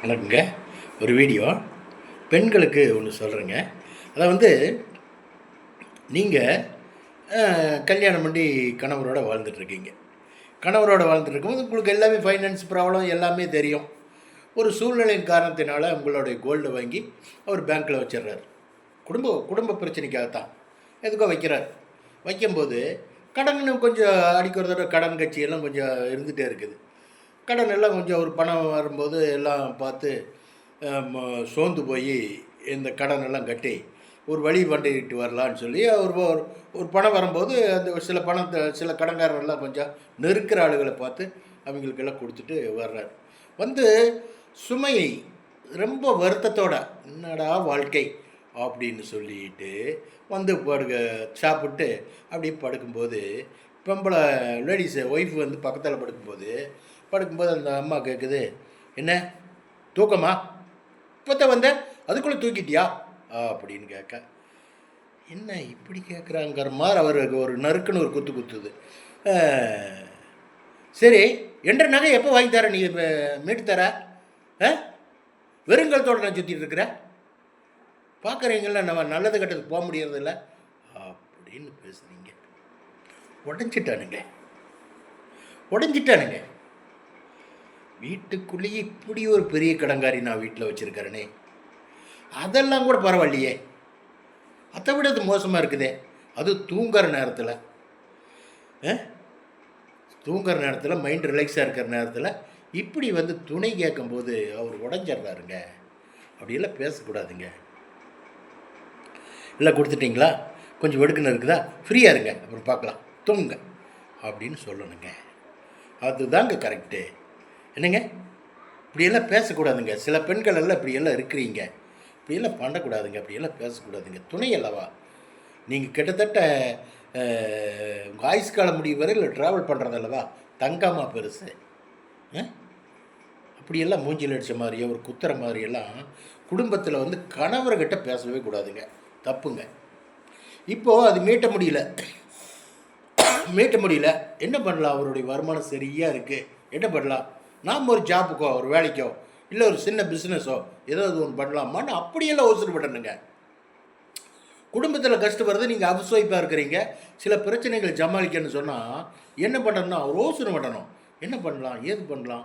வணக்கங்க. ஒரு வீடியோ பெண்களுக்கு ஒன்று சொல்கிறேங்க. அதை நீங்கள் கல்யாணம் பண்ணி கணவரோட வாழ்ந்துட்டுருக்கீங்க. கணவரோட வாழ்ந்துட்டுருக்கும்போது உங்களுக்கு எல்லாமே ஃபைனான்ஸ் ப்ராப்ளம் எல்லாமே தெரியும். ஒரு சூழ்நிலையின் காரணத்தினால உங்களுடைய கோல்டை வாங்கி அவர் பேங்க்கில் வச்சிடுறாரு. குடும்ப குடும்ப பிரச்சனைக்காகத்தான் எதுக்கோ வைக்கிறார். வைக்கும்போது கடன் கொஞ்சம் அடிக்கிற தடவை கடன் கட்சியெல்லாம் கொஞ்சம் இருந்துகிட்டே இருக்குது. கடன் எல்லாம் கொஞ்சம் ஒரு பணம் வரும்போது எல்லாம் பார்த்து சோர்ந்து போய் இந்த கடனெல்லாம் கட்டி ஒரு வழி பண்ணிட்டு வரலான்னு சொல்லி ஒரு பணம் வரும்போது அந்த சில பணத்தை சில கடன்காரர்கள்லாம் கொஞ்சம் நெருக்கிற ஆளுகளை பார்த்து அவங்களுக்கெல்லாம் கொடுத்துட்டு வர்றார். சுமையை ரொம்ப வருத்தத்தோட என்னடா வாழ்க்கை அப்படின்னு சொல்லிட்டு சாப்பிட்டு அப்படியே படுக்கும்போது பொம்பளை லேடிஸு ஒய்ஃப் பக்கத்தில் படுக்கும்போது அந்த அம்மா கேட்குது, என்ன தூக்கமா இப்போத்த அதுக்குள்ளே தூக்கிட்டியா அப்படின்னு கேட்க, என்ன இப்படி கேட்குறாங்கிற மாதிரி அவருக்கு ஒரு நறுக்குன்னு ஒரு குத்துது. சரி, என்ற நகை எப்போ வாங்கி தர நீ மீட்டு தர? வெறுங்கலத்தோடு நான் சுற்றிட்டு இருக்கிறேன், பார்க்குறீங்கள நம்ம நல்லது கட்டத்துக்கு போக முடியறதில்ல அப்படின்னு பேசுகிறீங்க. உடஞ்சிட்டானுங்க. வீட்டுக்குள்ளேயே இப்படி ஒரு பெரிய கடங்காரி நான் வீட்டில் வச்சுருக்கிறேனே, அதெல்லாம் கூட பரவாயில்லையே, அதை விட அது மோசமாக இருக்குதே. அது தூங்குற நேரத்தில் மைண்ட் ரிலாக்ஸாக இருக்கிற நேரத்தில் இப்படி துணை கேட்கும்போது அவர் உடஞ்சிட்றாருங்க. அப்படியெல்லாம் பேசக்கூடாதுங்க. இல்லை கொடுத்துட்டிங்களா, கொஞ்சம் வெடுக்குன்னு இருக்குதா, ஃப்ரீயாக இருங்க, அப்புறம் பார்க்கலாம், தூங்குங்க அப்படின்னு சொல்லணுங்க. அதுதாங்க கரெக்டு. என்னங்க, இப்படியெல்லாம் பேசக்கூடாதுங்க. சில பெண்கள் எல்லாம் இப்படியெல்லாம் இருக்கிறீங்க, இப்படியெல்லாம் பண்ணக்கூடாதுங்க, அப்படியெல்லாம் பேசக்கூடாதுங்க. துணை அல்லவா நீங்கள், கிட்டத்தட்ட உங்கள் ஆயுஷ்காலம் முடிவு வரையில் ட்ராவல் பண்ணுறது அல்லவா, தங்கம்மா பெருசு. அப்படியெல்லாம் மூஞ்சில் அடித்த மாதிரியோ ஒரு குத்துற மாதிரியெல்லாம் குடும்பத்தில் கணவர்கிட்ட பேசவே கூடாதுங்க, தப்புங்க. இப்போது அது மீட்ட முடியல, என்ன பண்ணலாம்? அவருடைய வருமானம் சரியாக இருக்குது, என்ன பண்ணலாம்? நாம் ஒரு ஜாப்புக்கோ ஒரு வேலைக்கோ இல்லை ஒரு சின்ன பிஸ்னஸோ ஏதாவது ஒன்று பண்ணலாமான்னு அப்படியெல்லாம் யோசனைப்படணுங்க. குடும்பத்தில் கஷ்டப்படுறது, நீங்கள் ஹவுஸ் ஒய்ஃபாக இருக்கிறீங்க, சில பிரச்சனைகள் சமாளிக்கணும்னு சொன்னால் என்ன பண்ணணும்னா ஒரு யோசனை பண்ணணும். என்ன பண்ணலாம், ஏது பண்ணலாம்,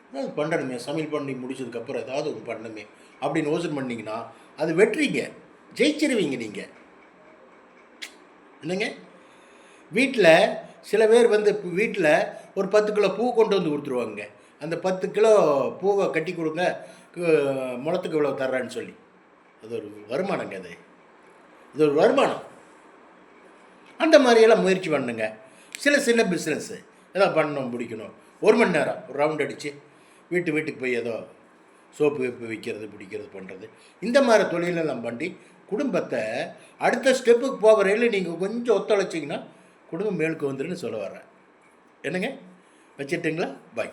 ஏதாவது பண்ணணுமே, சமையல் பண்ணி முடிச்சதுக்கப்புறம் ஏதாவது ஒன்று பண்ணணுமே அப்படின்னு யோசனை பண்ணிங்கன்னா அது வெற்றிங்க, ஜெயிச்சிருவீங்க நீங்கள். என்னங்க, வீட்டில் சில பேர் வீட்டில் ஒரு 10 கிலோ பூ கொண்டு கொடுத்துருவாங்க. அந்த 10 கிலோ பூவை கட்டி கொடுங்க, முளத்துக்கு இவ்வளோ தர்றான்னு சொல்லி. அது ஒரு வருமானங்க, இது ஒரு வருமானம். அந்த மாதிரியெல்லாம் முயற்சி பண்ணுங்க. சின்ன பிஸ்னஸ்ஸு ஏதாவது பண்ணணும், பிடிக்கணும், 1 மணி நேரம் ஒரு ரவுண்ட் அடித்து வீட்டுக்கு போய் ஏதோ சோப்பு விற்கிறது பிடிக்கிறது பண்ணுறது, இந்த மாதிரி தொழிலெல்லாம் பண்ணி குடும்பத்தை அடுத்த ஸ்டெப்புக்கு போகிறையில் நீங்கள் கொஞ்சம் ஒத்துழைச்சிங்கன்னா குடும்பம் மேலுக்கு வந்துருன்னு சொல்ல வர்றேன். என்னங்க, வச்சுட்டுங்களா? பாய்.